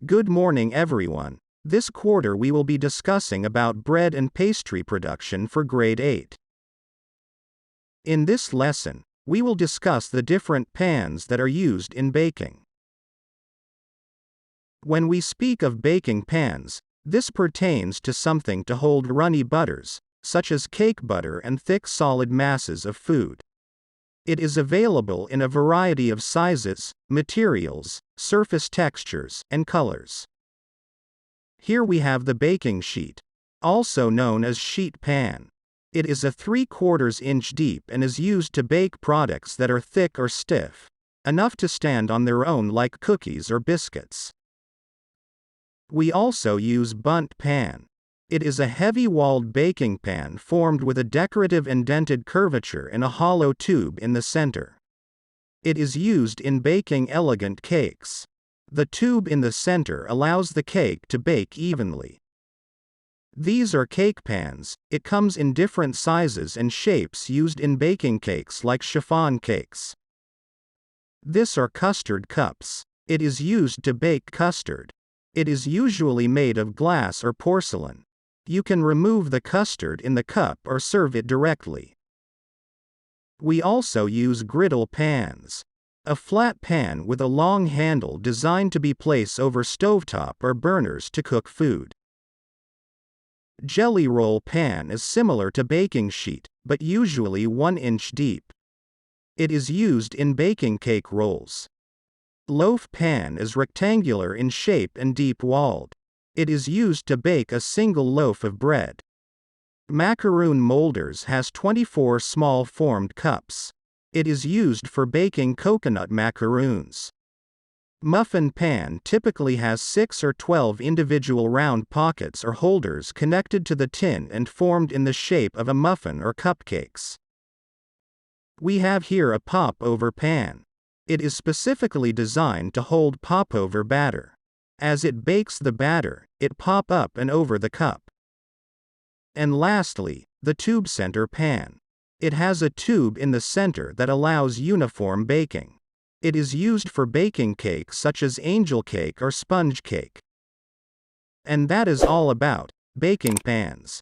Good morning everyone. This quarter we will be discussing about bread and pastry production for grade 8. In this lesson, we will discuss the different pans that are used in baking. When we speak of baking pans, this pertains to something to hold runny butters, such as cake butter and thick solid masses of food. It is available in a variety of sizes, materials, surface textures, and colors. Here we have the baking sheet, also known as sheet pan. It is a 3/4 inch deep and is used to bake products that are thick or stiff, enough to stand on their own like cookies or biscuits. We also use bundt pan. It is a heavy-walled baking pan formed with a decorative indented curvature and a hollow tube in the center. It is used in baking elegant cakes. The tube in the center allows the cake to bake evenly. These are cake pans. It comes in different sizes and shapes used in baking cakes like chiffon cakes. This are custard cups. It is used to bake custard. It is usually made of glass or porcelain. You can remove the custard in the cup or serve it directly. We also use griddle pans. A flat pan with a long handle designed to be placed over stovetop or burners to cook food. Jelly roll pan is similar to baking sheet, but usually 1 inch deep. It is used in baking cake rolls. Loaf pan is rectangular in shape and deep-walled. It is used to bake a single loaf of bread. Macaroon molders has 24 small formed cups. It is used for baking coconut macaroons. Muffin pan typically has 6 or 12 individual round pockets or holders connected to the tin and formed in the shape of a muffin or cupcakes. We have here a popover pan. It is specifically designed to hold popover batter. As it bakes the batter, it pop up and over the cup. And lastly, the tube center pan. It has a tube in the center that allows uniform baking. It is used for baking cakes such as angel cake or sponge cake. And that is all about baking pans.